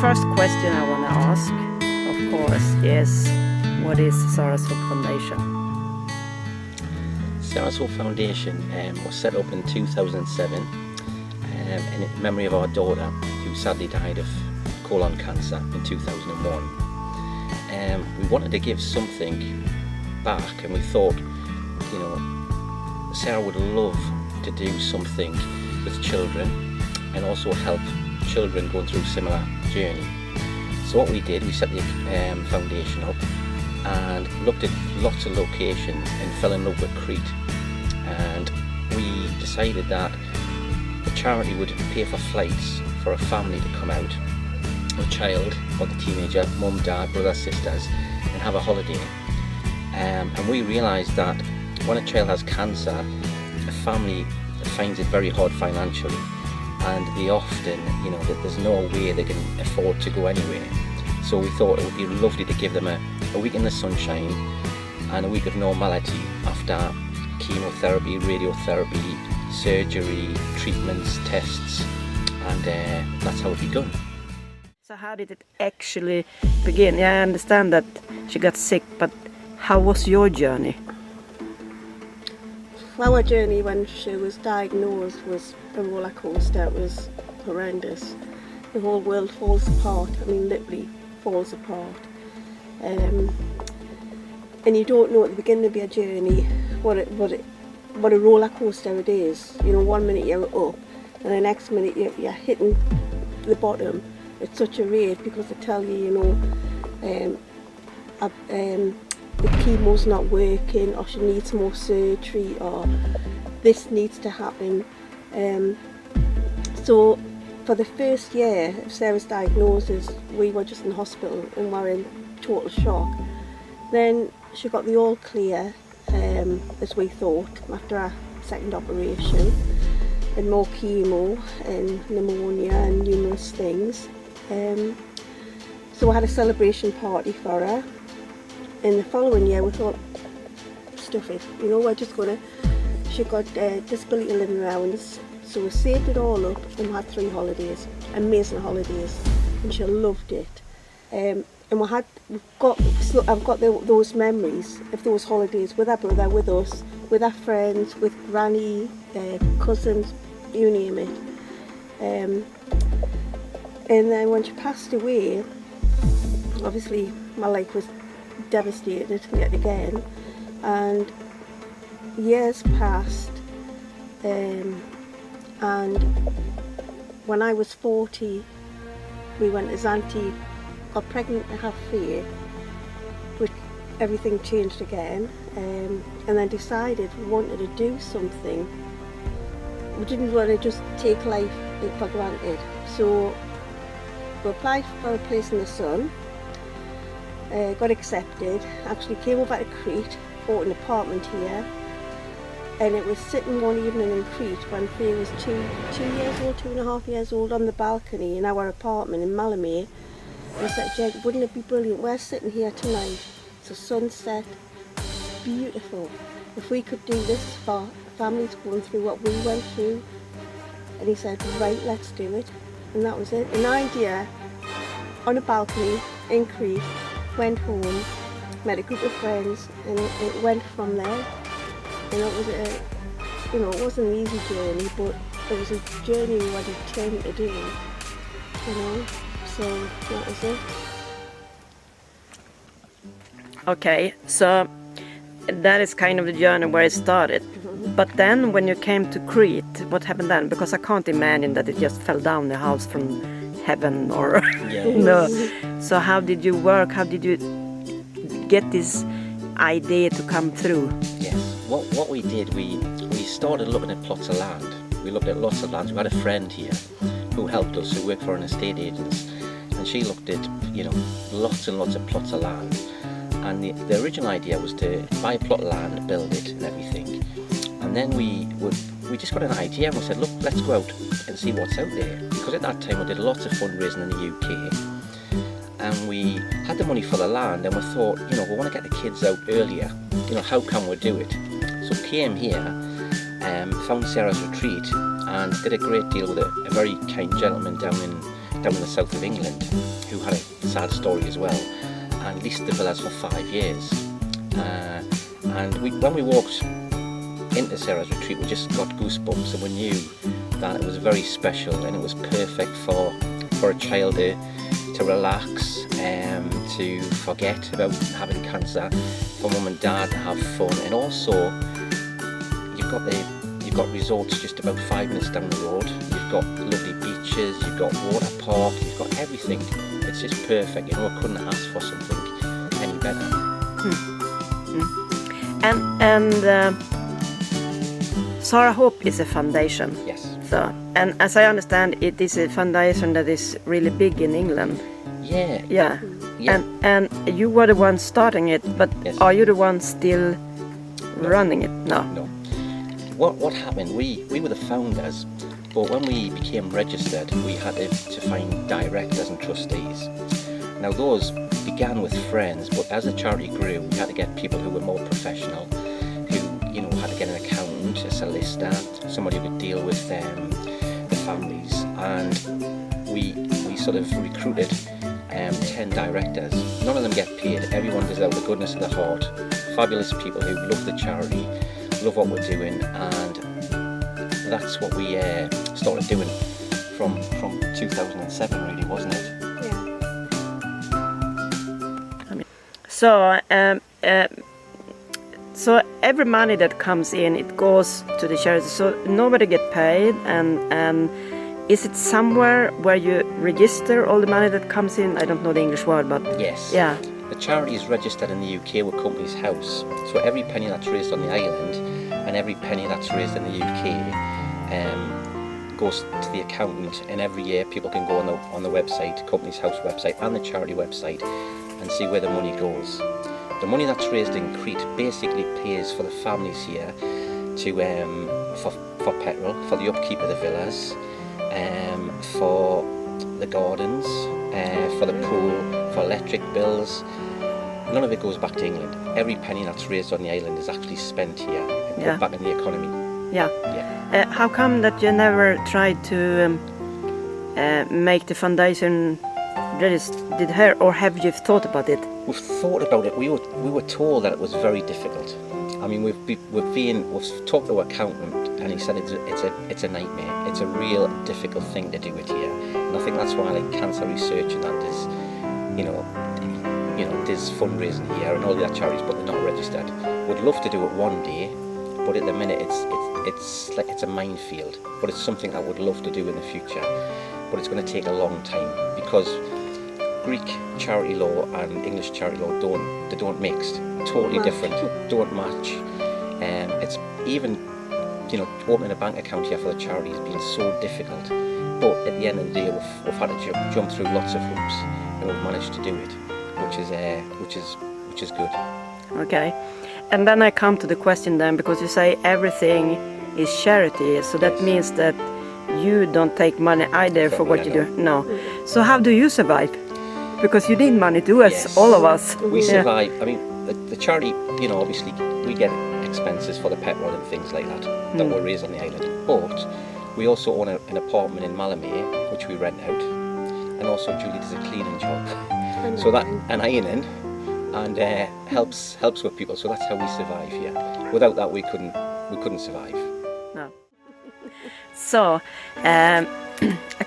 first question I want to ask, of course, is what is Saras Hope Foundation? Saras Hope Foundation was set up in 2007 in memory of our daughter who sadly died of colon cancer in 2001. We wanted to give something back, and we thought, you know, Sarah would love to do something with children and also help children going through a similar journey. So what we did, we set the foundation up and looked at lots of locations and fell in love with Crete, and we decided that the charity would pay for flights for a family to come out, a child or the teenager, mum, dad, brothers, sisters, and have a holiday. And we realised that when a child has cancer, a family finds it very hard financially, and they often, you know, that there's no way they can afford to go anywhere. So we thought it would be lovely to give them a week in the sunshine and a week of normality after chemotherapy, radiotherapy, surgery, treatments, tests, and that's how it began. So how did it actually begin? Yeah, I understand that she got sick, but how was your journey? Our journey when she was diagnosed was a roller coaster. It was horrendous. The whole world falls apart. I mean, literally falls apart. And you don't know at the beginning of your journey what a roller coaster it is. You know, one minute you're up, and the next minute you're hitting the bottom at such a rate because they tell you, you know, the chemo's not working, or she needs more surgery, or this needs to happen. So for the first year of Sarah's diagnosis, we were just in hospital and were in total shock. Then she got the all clear, as we thought, after our second operation, and more chemo and pneumonia and numerous things. So we had a celebration party for her. In the following year we thought, stuff it, you know, we're just gonna, she got disability living allowance, so we saved it all up and we had 3 holidays, amazing holidays, and she loved it. And I've got those memories of those holidays with her brother, with us, with our friends, with granny, cousins, you name it. And then when she passed away, obviously my life was devastated yet again, and years passed, and when I was 40 we went to Zante, got pregnant to have Faye, which everything changed again, and then decided we wanted to do something. We didn't want to just take life for granted, so we applied for a place in the sun. Got accepted, actually came over to Crete, bought an apartment here, and it was sitting one evening in Crete when Faye was 2 years old, 2.5 years old, on the balcony in our apartment in Malame. And I said, Jeg, wouldn't it be brilliant? We're sitting here tonight, it's a sunset, it's beautiful. If we could do this for families going through what we went through. And he said, right, let's do it. And that was it. An idea on a balcony in Crete. Went home, met a group of friends, and it went from there. And it was it wasn't an easy journey, but it was a journey we were determined to do, you know, so that was it. Okay, so that is kind of the journey where it started. But then when you came to Crete, what happened then? Because I can't imagine that it just fell down the house from heaven or no. So how did you work? How did you get this idea to come through? Yes. What we did, we started looking at plots of land. We looked at lots of land. We had a friend here who helped us, who worked for an estate agent, and she looked at, you know, lots and lots of plots of land. And the original idea was to buy a plot of land, build it and everything. And then we just got an idea and we said, look, let's go out and see what's out there. Because at that time we did lots of fundraising in the UK, and we had the money for the land, and we thought, you know, we want to get the kids out earlier. You know, how can we do it? So came here, found Sarah's retreat, and did a great deal with a very kind gentleman down in down in the south of England who had a sad story as well and leased the villas for 5 years. And when we walked into Saras Retreat, we just got goosebumps, and we knew that it was very special and it was perfect for a child to relax, to forget about having cancer, for mum and dad to have fun, and also you've got resorts just about 5 minutes down the road. You've got lovely beaches, you've got water park, you've got everything. It's just perfect. I couldn't ask for something any better. And Saras Hope is a foundation. Yes. So, and as I understand, it is a foundation that is really big in England. Yeah. Yeah. Yeah. And you were the one starting it, but Yes. are you the one still running it? No. No. What happened? We were the founders, but when we became registered, we had to find directors and trustees. Now those began with friends, but as the charity grew, we had to get people who were more professional, who had to get an accountant, a solicitor, somebody who could deal with the families, and we sort of recruited 10 directors. None of them get paid. Everyone does it out of the goodness of their heart. Fabulous people who love the charity, love what we're doing, and that's what we started doing from 2007, really, wasn't it? So every money that comes in, it goes to the charity. So nobody get paid, and is it somewhere where you register all the money that comes in? I don't know the English word, but Yes. yeah. The charity is registered in the UK with Companies House. So every penny that's raised on the island and every penny that's raised in the UK goes to the accountant, and every year people can go on the website, Companies House website and the charity website, and see where the money goes. The money that's raised in Crete basically pays for the families here to for petrol, for the upkeep of the villas, for the gardens, for the pool, for electric bills. None of it goes back to England. Every penny that's raised on the island is actually spent here and put back in the economy. Yeah. Yeah. How come that you never tried to make the foundation registered here, or have you thought about it? We've thought about it. We were told that it was very difficult. I mean, we've talked to our accountant, and he said it's a nightmare. It's a real difficult thing to do it here, and I think that's why, like, cancer research and that is, there's fundraising here and all the other charities, but they're not registered. Would love to do it one day, but at the minute it's a minefield. But it's something I would love to do in the future. But it's going to take a long time, because Greek charity law and English charity law don't mix. Totally different. Don't match. It's even opening a bank account here for the charity has been so difficult. But at the end of the day, we've had to jump through lots of hoops, and we've managed to do it, which is good. Okay. And then I come to the question then, because you say everything is charity, so that means that you don't take money either for what you do. No. So how do you survive? Because you need money too, as Yes. all of us. We survive. I mean, the charity, obviously we get expenses for the petrol and things like that were raised on the island. But we also own an apartment in Malamé, which we rent out, and also Julie does a cleaning job, so that and ironing, and helps with people. So that's how we survive here. Without that, we couldn't survive. No. So, a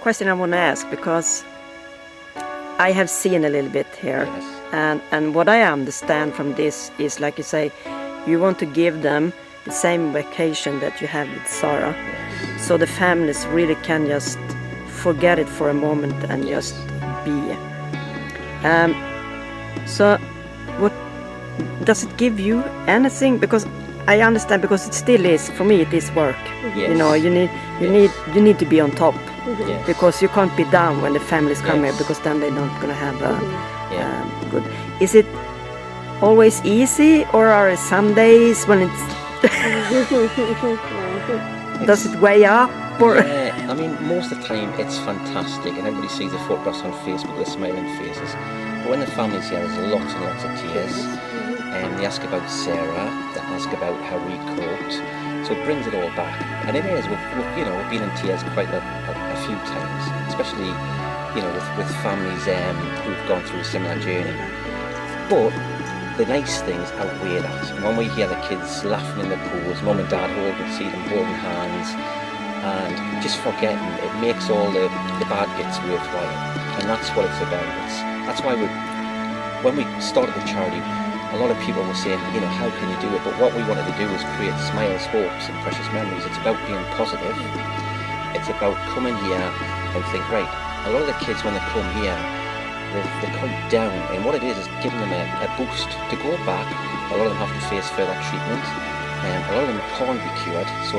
question I want to ask, because I have seen a little bit here, Yes. and what I understand from this is, like you say, you want to give them the same vacation that you have with Sarah, so the families really can just forget it for a moment and just be. So, what does it give you anything? Because I understand, because it still is, for me it is work. Yes. You need to be on top, Yes. because you can't be down when the families come here, because then they're not gonna have good. Is it always easy, or are there some days when it's does it weigh up, or? Yeah, I mean, most of the time it's fantastic, and everybody sees the photographs on Facebook with smiling faces. But when the family's here, there's lots and lots of tears, and they ask about Sarah, they ask about how we coped, so it brings it all back. And it is, we've been in tears quite a few times, especially with families who've gone through a similar journey. But the nice things outweigh that. And when we hear the kids laughing in the pools, mum and dad see them holding hands, and just forgetting, it makes all the bad bits worthwhile. And that's what it's about. That's why when we started the charity, a lot of people were saying, how can you do it? But what we wanted to do was create smiles, hopes and precious memories. It's about being positive. It's about coming here and think, right, a lot of the kids when they come here, they're quite down, and what it is giving them a boost to go back. A lot of them have to face further treatment, and a lot of them can't be cured, so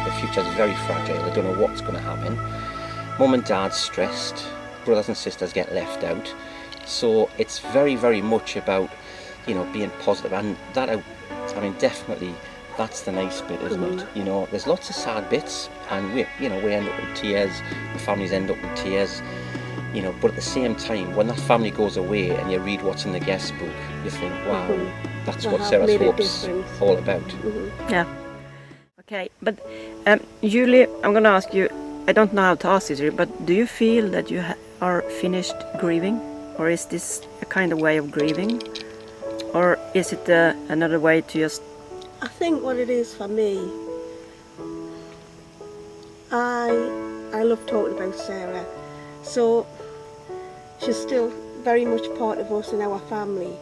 the future is very fragile. They don't know what's going to happen. Mum and dad's stressed, brothers and sisters get left out, so it's very, very much about being positive, and that, definitely that's the nice bit, isn't it? There's lots of sad bits, and we end up in tears, the families end up in tears. But at the same time, when that family goes away and you read what's in the guest book, you think, wow, that's what Saras Hope's all about. Yeah. Okay, but Julie, I'm going to ask you, I don't know how to ask this really, but do you feel that you are finished grieving? Or is this a kind of way of grieving? Or is it another way to just... I think what it is for me, I love talking about Sarah. So she's still very much part of us and our family.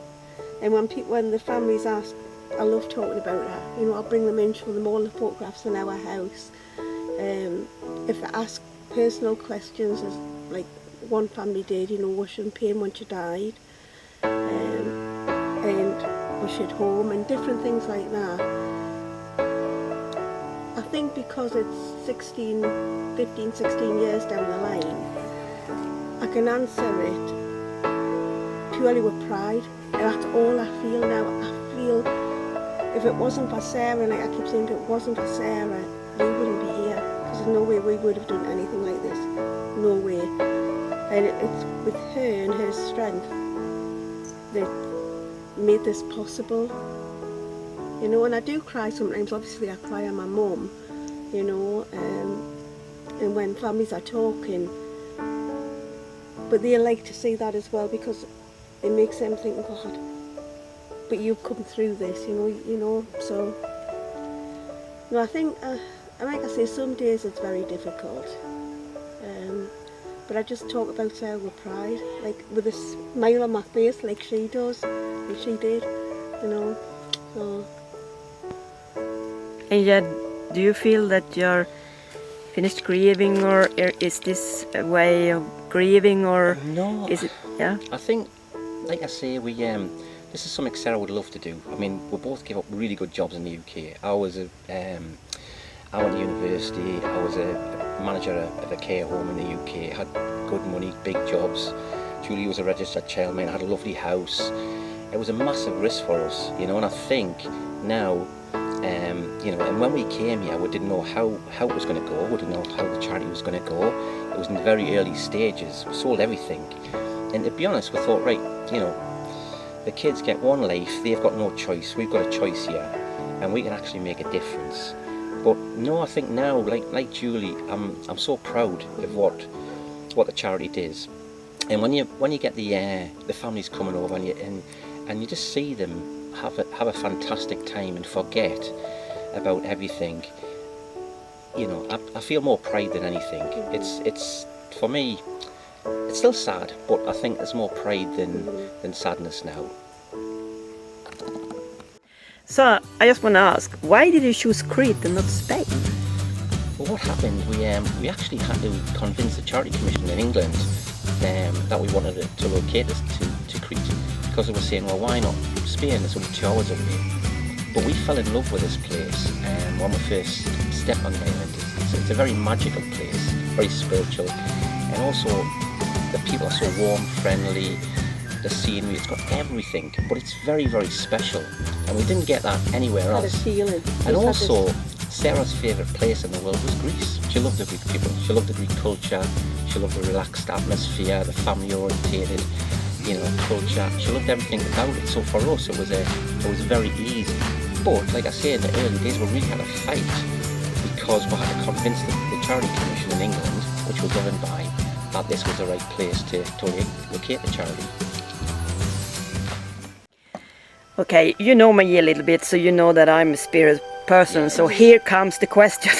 And when the families ask, I love talking about her. I'll bring them in, show them all the photographs in our house. If they ask personal questions, as like one family did, was she in pain when she died, and was she at home, and different things like that. I think because it's 15, 16 years down the line, I can answer it purely with pride, and that's all I feel now. I feel if it wasn't for Sarah, like I keep saying, if it wasn't for Sarah, we wouldn't be here, because there's no way we would have done anything like this. No way. And it's with her and her strength that made this possible. And I do cry sometimes. Obviously I cry on my mum, and when families are talking, but they like to see that as well, because it makes them think, God, but you've come through this, so I think, like I say, some days it's very difficult, but I just talk about Sarah with pride, like with a smile on my face, like she does, like she did, so. And yet, do you feel that you're finished grieving, or is this a way of grieving, or no? Is it? Yeah. I think, like I say, this is something Sarah would love to do. We both give up really good jobs in the UK. I went to university. I was a manager of a care home in the UK. Had good money, big jobs. Julie was a registered childminder. Had a lovely house. It was a massive risk for us, and I think now. And when we came here, we didn't know how it was going to go. We didn't know how the charity was going to go. It was in the very early stages. We sold everything, and to be honest, we thought, right, the kids get one life. They've got no choice. We've got a choice here, and we can actually make a difference. But no, I think now, like Julie, I'm so proud of what the charity does. And when you get the families coming over and you just see them have a fantastic time and forget about everything, I feel more pride than anything. It's for me, it's still sad, but I think there's more pride than sadness now. So I just want to ask, why did you choose Crete and not Spain? Well, what happened, we actually had to convince the Charity Commission in England that we wanted to locate us to Crete, because they were saying, well, why not Spain? It's only 2 hours away. But we fell in love with this place when we first stepped on the island. It's a very magical place, very spiritual, and also the people are so warm, friendly, the scenery, it's got everything, but it's very, very special, and we didn't get that anywhere else. Had a feeling. And also, Sarah's favourite place in the world was Greece. She loved the Greek people, she loved the Greek culture, she loved the relaxed atmosphere, the family-orientated, culture. She loved everything about it. So for us, it was very easy. But like I say, in the early days, we really had a fight, because we had to convince the Charity Commission in England, which we're governed by, that this was the right place to locate the charity. Okay, you know me a little bit, so you know that I'm a spirit person. So here comes the question.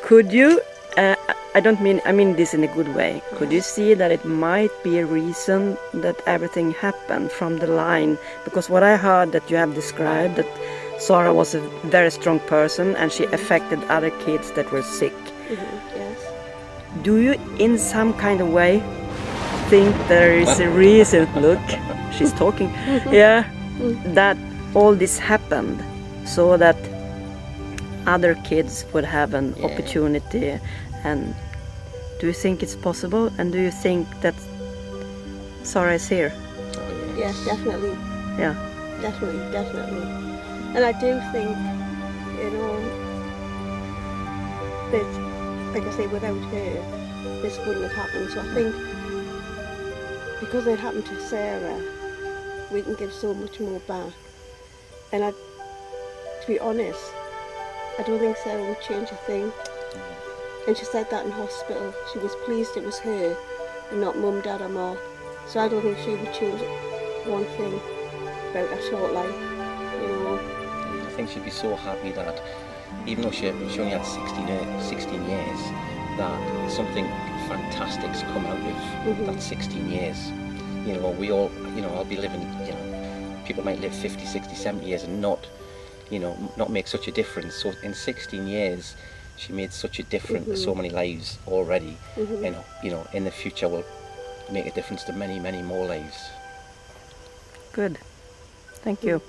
Could you, I mean this in a good way. Could you see that it might be a reason that everything happened from the line? Because what I heard that you have described, that Sarah was a very strong person and she affected other kids that were sick. Yes. Do you, in some kind of way, think there is a reason? Look, she's talking. Yeah, that all this happened so that other kids would have an opportunity. And do you think it's possible? And do you think that Sarah is here? Oh, Yes, definitely. Yeah. Definitely. And I do think, you know, that, like I say, without her, this wouldn't have happened. So I think because it happened to Sarah, we can give so much more back. And to be honest, I don't think Sarah would change a thing. And she said that in hospital. She was pleased it was her and not mum, dad or ma. So I don't think she would change one thing about her short life, you know. I think she'd be so happy that even though she only had 16 years, that something fantastic's come out of that 16 years. You know, we all, you know, I'll be living, you know, people might live 50, 60, 70 years and not, you know, not make such a difference. So in 16 years, she made such a difference to so many lives already, and, you know, in the future will make a difference to many, many more lives. Good. Thank you.